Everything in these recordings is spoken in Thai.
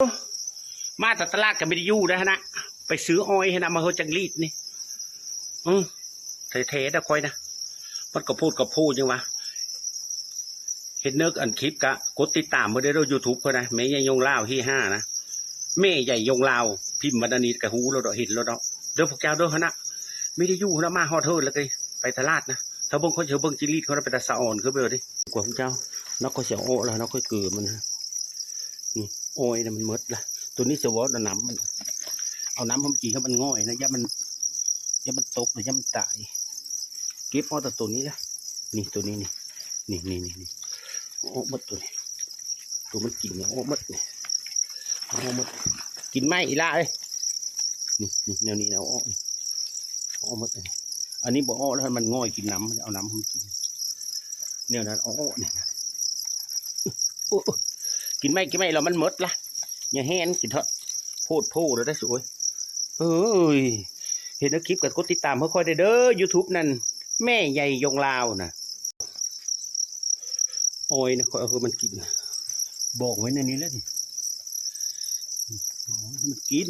มาแต่ตลาดกับไม่ได้ยู่นะฮะนะไปซื้ออ้อยให้นะมาเฮจังรีดนี่เทๆนะคอยนะมันก็พูดยังวะเห็นเนื้ออันคลิปกะกดติดตามมาได้ด้วยยูทูบเขานะแม่ใหญ่ยงลาวที่5นะแม่ใหญ่ยงลาวพิมพ์มาดานีกับหูเราเห็นเราเดี๋ยวพวกเจ้าเด้อฮะนะไม่ได้ยู่นะมาฮอดเทิร์แล้วก็ไปตลาดนะถ้าเบิ้งเขาเชื่อเบิ้งจิรีดเขาไปแต่สะอ่อนเขาไปเลยดิกว่าพวกเจ้านักก็เสียโอ้แล้วนักก็เกิดมันนะนี่โอ้ยนะมันมดละตัวนี้เสียวอน้ำมันเอาน้ำมันจีให้มันง่อยนะย่ามันตกหรือย่ามันตายเก็บเอาแต่ตัวนี้ละนี่ตัวนี้นี่โอ้มดตัวนี้ตัวมันกินเนี่ยโอ้มดเนี่ยโอ้มดกินไหมอีล่าเลยนี่แนวนี้นะโอ้มดเลยอันนี้บอกอ้อแล้วมันง่อยกินน้ำเอาน้ำมันกินเนี่ยนะอ้อเนี่ยกินไม่เรามันมดละอย่าแห้งกินเถอะพูดแล้วได้สวยเฮ้ยเห็นในคลิปกับกดติดตามเขาค่อยได้เด้อ YouTube นั่นแม่ใหญ่ยงลาวนะโอ้ยนะคือมันกินบอกไว้ในนี้แล้วนี่มันกิน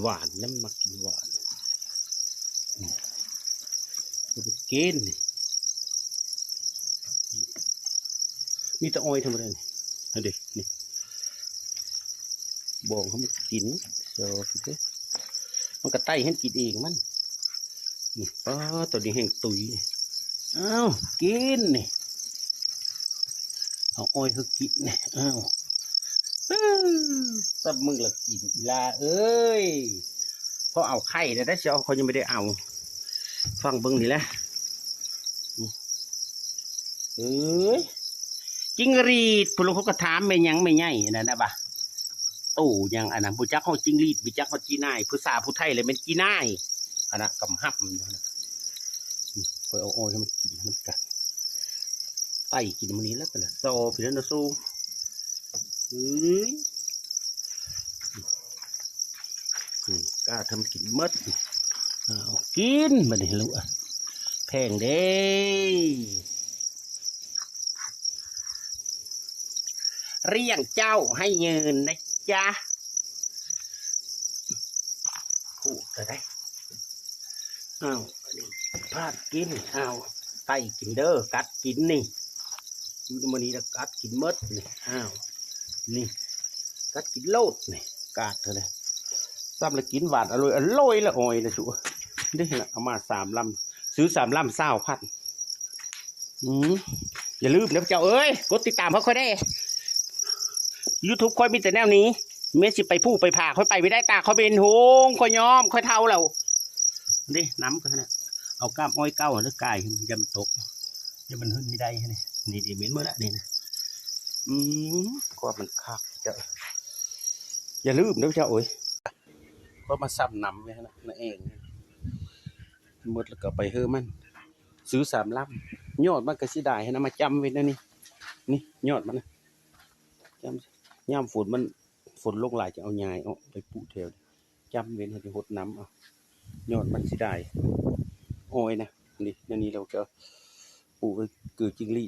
หวานแล้วมันมากินหวานมันกินมีแต่อ้อยทำอะไรนี่เอาดินี่บอกเขามันกินเดี๋ยวมันก็ไต่ให้กินเองมันนี่ตัวนี้แห้งตุยอ้าวกินนี่เอาอ้อยเขากินนี่อ้าวสับมึงละกินลาเอ้ยพอเอาไข่ได้เชียวเขายังไม่ได้เอาฟังเบิ้งนี่แหละเอ้ยจิ้งรีดพวกเขาก็ถามไม่ยังไม่ใหญ่นะบ่ะตู้ยังอันนั้นผู้จักเขาจิ้งรีดผู้จักเขาจีน่ายผู้สาผู้ไทยเลยเป็นจีน่ายอันนั้นกำหับนะคอยเอาอ้อยให้มันกินให้มันกัดไต่กินมันนี้แล้วกันละโซ่พี่นั่นนะสู้กล้าทำกินมดกินมันนี่ลูกแพงเด้เรียงเจ้าให้เงินนะจ๊ะพูดก็ได้พลาดกินไต่กินเด้อกัดกินนี่อยู่มันนี่ละกัดกินมดนี่นี่กัดกินโลดนี่กัดเท่าไรซ้ำละกินหวานอร่อยละอ่อยนะชัวนี่แหละเอามา3 ลำซื้อ3 ลำ20,000อย่าลืมนะเจ้าเอ้ยกดติดตามเขาค่อยได้YouTube ค่อยมีแต่แนวนี้เมสิไปผู้ไปผ่าค่อยไปไม่ได้ตาค่อยเป็นหงค่อยย้อมค่อยเท่าเราดิน้ำกันนะเอาก้ามอ้อยเก้าหรือกายยำตกยำมันขึ้นไม่ได้นี่ดีเหม็นเมื่อละนี่นะก็มันคักเจ้าอย่าลืมนะเจ้าเอ้ยก็มาซ้ำน้ำไว้นะนั่นเองหมดแล้วก็ไปเฮอมันซื้อ3 ลำยอดมันก็สิได้ให้นะมาจำไว้นะนี่ยอดมันนะจำย่ำฝนลงหลายจะเอาใหญ่เอาไปปูเทวจำเว้นให้หดน้ำเอายอดมันสิได้โอ้ยนะนี่เราจะปูไปเกิดจิงรี